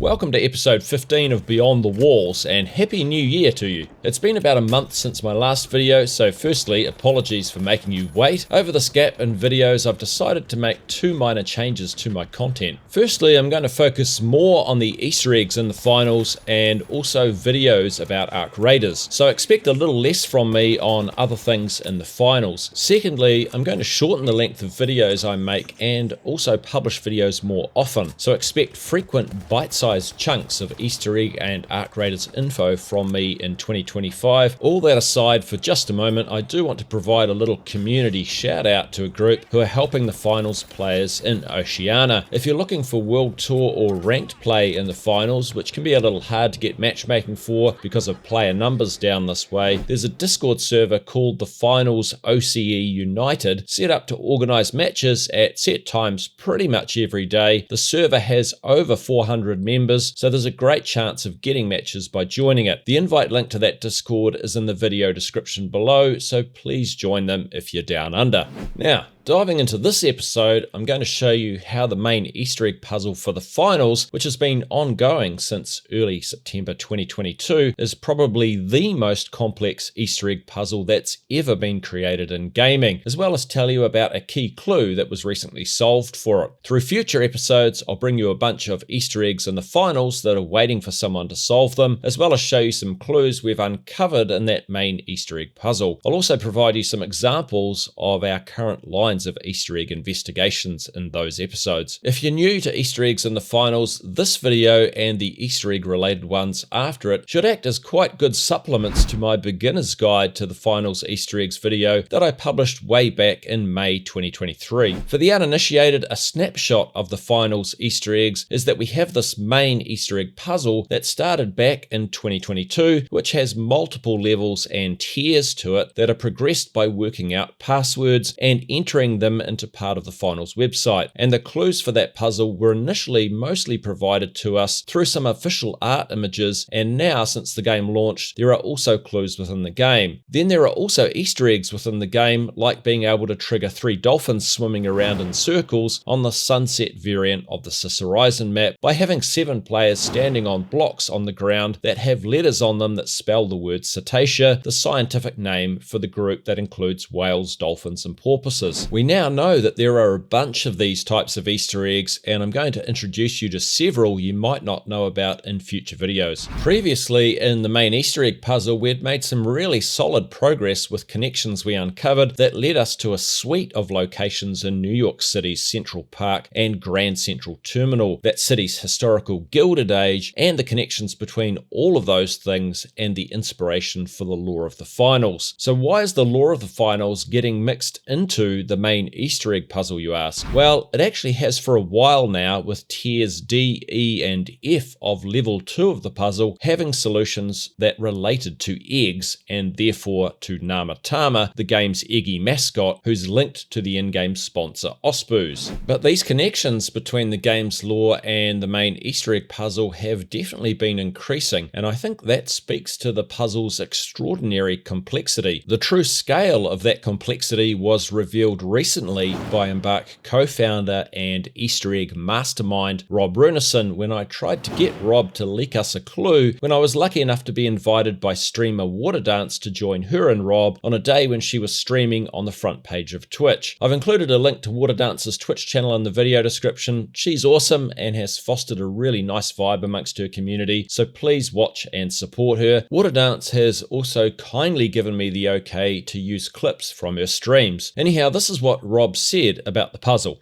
Welcome to episode 15 of Beyond the Walls, and Happy New Year to you. It's been about a month since my last video, so firstly, apologies for making you wait. Over this gap in videos, I've decided to make two minor changes to my content. Firstly, I'm going to focus more on the Easter eggs in the finals and also videos about Arc Raiders, so expect a little less from me on other things in the finals. Secondly, I'm going to shorten the length of videos I make and also publish videos more often, so expect frequent bite-sized chunks of Easter egg and Arc Raiders info from me in 2025. All that aside, for just a moment, I do want to provide a little community shout out to a group who are helping the finals players in Oceania. If you're looking for World Tour or ranked play in the finals, which can be a little hard to get matchmaking for because of player numbers down this way, there's a Discord server called the Finals OCE United, set up to organize matches at set times pretty much every day. The server has over 400 members, so there's a great chance of getting matches by joining it. The invite link to that Discord is in the video description below, so please join them if you're down under. Now, diving into this episode, I'm going to show you how the main Easter egg puzzle for the finals, which has been ongoing since early September 2022, is probably the most complex Easter egg puzzle that's ever been created in gaming, as well as tell you about a key clue that was recently solved for it. Through future episodes, I'll bring you a bunch of Easter eggs in the finals that are waiting for someone to solve them, as well as show you some clues we've uncovered in that main Easter egg puzzle. I'll also provide you some examples of our current lines of Easter egg investigations in those episodes. If you're new to Easter eggs in the finals, this video and the Easter egg related ones after it should act as quite good supplements to my beginner's guide to the finals Easter eggs video that I published way back in May 2023. For the uninitiated, a snapshot of the finals Easter eggs is that we have this main Easter egg puzzle that started back in 2022, which has multiple levels and tiers to it that are progressed by working out passwords and entering them into part of the finals website. And the clues for that puzzle were initially mostly provided to us through some official art images, and now since the game launched, there are also clues within the game. Then there are also Easter eggs within the game, like being able to trigger 3 dolphins swimming around in circles on the sunset variant of the Sis Horizon map by having 7 players standing on blocks on the ground that have letters on them that spell the word cetacea, the scientific name for the group that includes whales, dolphins, and porpoises. We now know that there are a bunch of these types of Easter eggs, and I'm going to introduce you to several you might not know about in future videos. Previously, in the main Easter egg puzzle, we'd made some really solid progress with connections we uncovered that led us to a suite of locations in New York City's Central Park and Grand Central Terminal, that city's historical Gilded Age, and the connections between all of those things and the inspiration for the lore of the finals. So why is the lore of the finals getting mixed into the main Easter egg puzzle, you ask? Well, it actually has for a while now, with tiers D, E, and F of level 2 of the puzzle having solutions that related to eggs and therefore to Namatama, the game's eggy mascot, who's linked to the in-game sponsor Osboos. But these connections between the game's lore and the main Easter egg puzzle have definitely been increasing, and I think that speaks to the puzzle's extraordinary complexity. The true scale of that complexity was revealed recently by Embark co-founder and Easter egg mastermind Rob Runesson when I tried to get Rob to leak us a clue when I was lucky enough to be invited by streamer Waterdance to join her and Rob on a day when she was streaming on the front page of Twitch. I've included a link to Waterdance's Twitch channel in the video description. She's awesome and has fostered a really nice vibe amongst her community, so please watch and support her. Waterdance has also kindly given me the okay to use clips from her streams. Anyhow, this is what Rob said about the puzzle.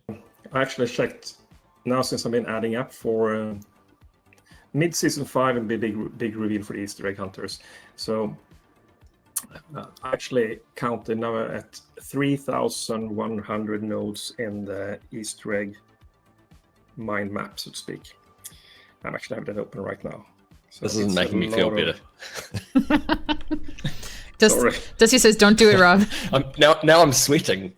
I actually checked now since I've been adding up for mid-season 5 and big reveal for the Easter egg hunters. So I actually counted now at 3,100 nodes in the Easter egg mind map, so to speak. I'm actually having it open right now. So this isn't making me feel better. Dusty says, "Don't do it, Rob." Now I'm sweating.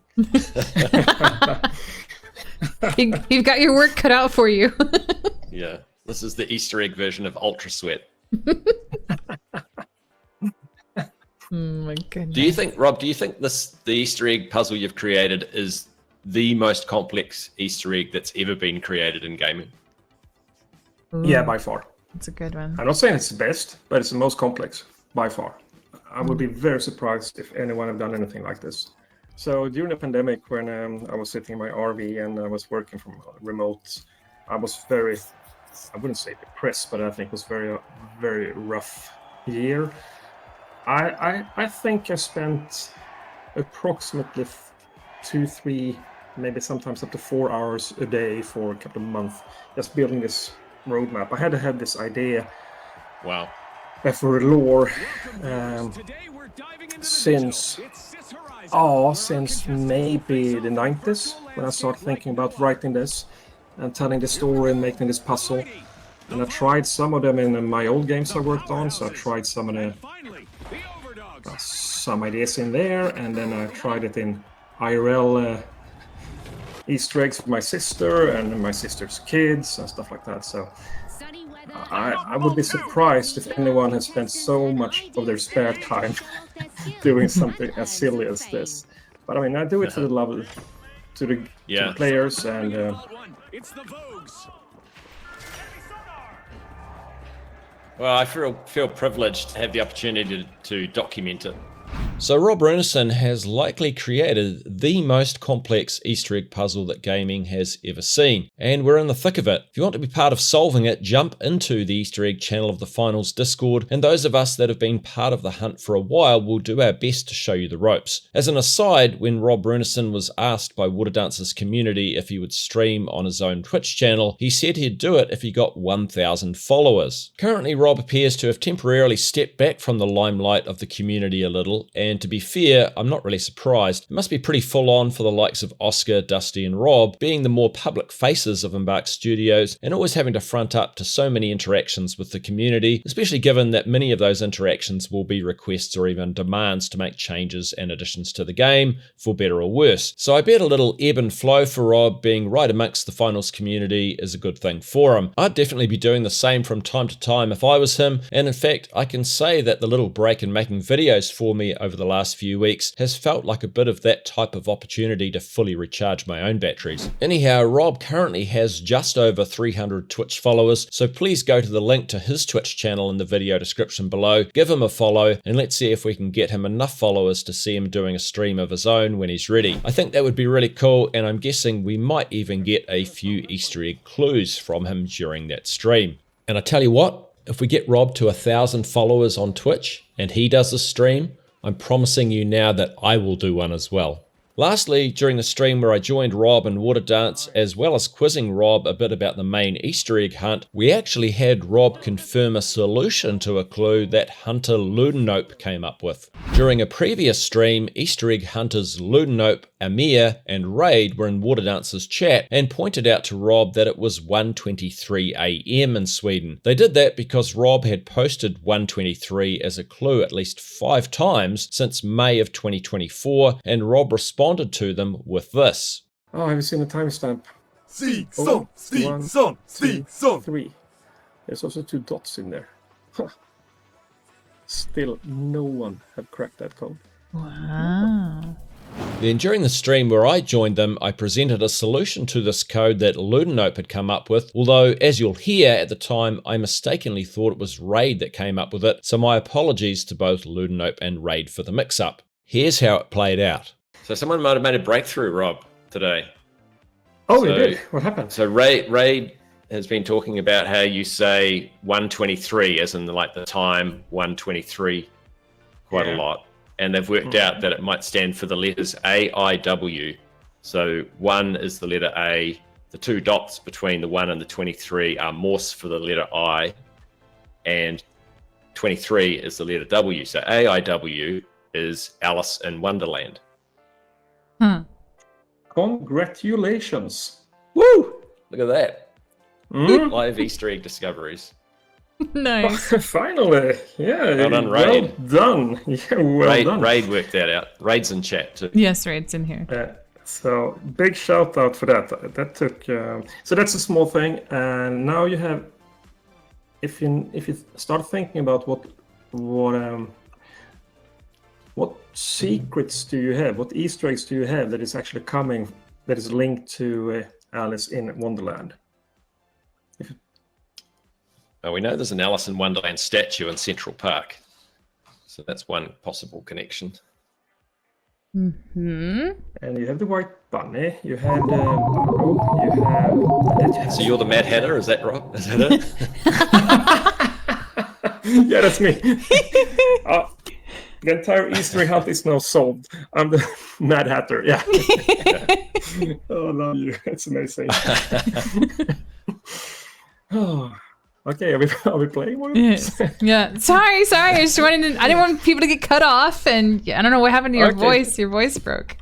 You've got your work cut out for you. Yeah, this is the Easter egg version of Ultra Sweat. Oh my goodness. Do you think, Rob, the Easter egg puzzle you've created is the most complex Easter egg that's ever been created in gaming? Yeah, Ooh, by far. that's a good one. I'm not saying it's the best, but it's the most complex by far. I would be very surprised if anyone had done anything like this. So during the pandemic, when I was sitting in my RV and I was working from remote, I was very, I wouldn't say depressed, but I think it was very rough year. I think I spent approximately 2, 3, maybe sometimes up to 4 hours a day for a couple of months just building this roadmap. I had to have this idea Wow. for lore since maybe the 90s when I started thinking about writing this and telling the story and making this puzzle. And I tried some of them in my old games I worked on, so I tried some of the some ideas in there, and then I tried it in IRL Easter eggs for my sister and my sister's kids and stuff like that. So I would be surprised if anyone has spent so much of their spare time doing something as silly as this. But I mean, I do it for the love to the players and. Well, I feel privileged to have the opportunity to document it. So Rob Runesson has likely created the most complex Easter egg puzzle that gaming has ever seen, and we're in the thick of it. If you want to be part of solving it, jump into the Easter egg channel of the Finals Discord, and those of us that have been part of the hunt for a while will do our best to show you the ropes. As an aside, when Rob Runesson was asked by Water Dance's community if he would stream on his own Twitch channel, he said he'd do it if he got 1,000 followers. Currently, Rob appears to have temporarily stepped back from the limelight of the community a little, and to be fair, I'm not really surprised. It must be pretty full on for the likes of Oscar, Dusty and Rob, being the more public faces of Embark Studios and always having to front up to so many interactions with the community, especially given that many of those interactions will be requests or even demands to make changes and additions to the game, for better or worse. So I bet a little ebb and flow for Rob being right amongst the finals community is a good thing for him. I'd definitely be doing the same from time to time if I was him, and in fact I can say that the little break in making videos for me over the last few weeks has felt like a bit of that type of opportunity to fully recharge my own batteries. Anyhow, Rob currently has just over 300 Twitch followers, so please go to the link to his Twitch channel in the video description below, give him a follow, and let's see if we can get him enough followers to see him doing a stream of his own when he's ready. I think that would be really cool, and I'm guessing we might even get a few Easter egg clues from him during that stream. And I tell you what, if we get Rob to 1,000 followers on Twitch and he does a stream, I'm promising you now that I will do one as well. Lastly, during the stream where I joined Rob and Water Dance, as well as quizzing Rob a bit about the main Easter egg hunt, we actually had Rob confirm a solution to a clue that hunter Ludenope came up with. During a previous stream, Easter egg hunters Ludenope, Amir, and Raid were in Water Dance's chat and pointed out to Rob that it was 1:23 AM in Sweden. They did that because Rob had posted 1:23 as a clue at least 5 times since May of 2024, and Rob responded to them with this. Oh, have you seen the timestamp? Son. 3. There's also 2 dots in there. Still, no one had cracked that code. Wow. Then during the stream where I joined them, I presented a solution to this code that Ludenope had come up with, although as you'll hear at the time, I mistakenly thought it was Raid that came up with it, so my apologies to both Ludenope and Raid for the mix-up. Here's how it played out. So someone might have made a breakthrough, Rob, today. Oh, you did? What happened? So Raid has been talking about how you say 1:23, as in the time 1:23 quite a lot. And they've worked out that it might stand for the letters AIW. So 1 is the letter A. The 2 dots between the 1 and the 23 are Morse for the letter I. And 23 is the letter W. So AIW is Alice in Wonderland. Congratulations. Woo! Look at that. Live Easter egg discoveries. Nice. Finally. Yeah. Well done, Raid. Well done. Yeah, well done. Raid worked that out. Raid's in chat too. Yes, Raid's in here. So big shout out for that. That took. So that's a small thing, and now you have. If you start thinking about what secrets do you have? What Easter eggs do you have that is actually coming? That is linked to Alice in Wonderland. Oh, we know there's an Alice in Wonderland statue in Central Park. So that's one possible connection. Mm-hmm. And you have the White Bunny, you have the Burrow, you have... So you're the Mad Hatter, is that right? Is that it? Yeah, that's me. The entire Easter egg hunt is now solved. I'm the Mad Hatter, yeah. Oh, I love you. It's amazing. Oh. Okay, are we playing one? Yeah. Sorry. I just wanted to, I didn't want people to get cut off, and I don't know what happened to your voice. Your voice broke.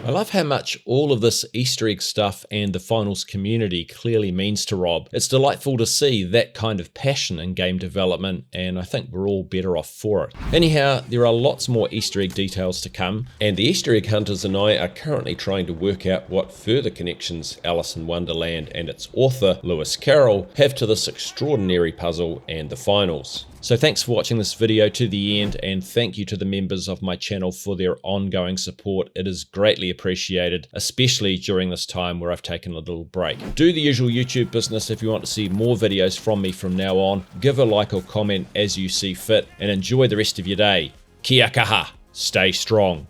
I love how much all of this Easter egg stuff and the finals community clearly means to Rob. It's delightful to see that kind of passion in game development, and I think we're all better off for it. Anyhow, there are lots more Easter egg details to come, and the Easter egg hunters and I are currently trying to work out what further connections Alice in Wonderland and its author, Lewis Carroll, have to this extraordinary puzzle and the finals. So thanks for watching this video to the end, and thank you to the members of my channel for their ongoing support. It is greatly appreciated, especially during this time where I've taken a little break. Do the usual YouTube business if you want to see more videos from me from now on. Give a like or comment as you see fit, and enjoy the rest of your day. Kia kaha. Stay strong.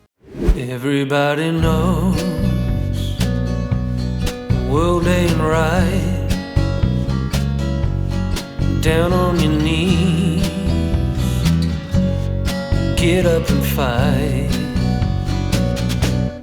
Everybody knows the world ain't right. Down on your knees, get up and fight.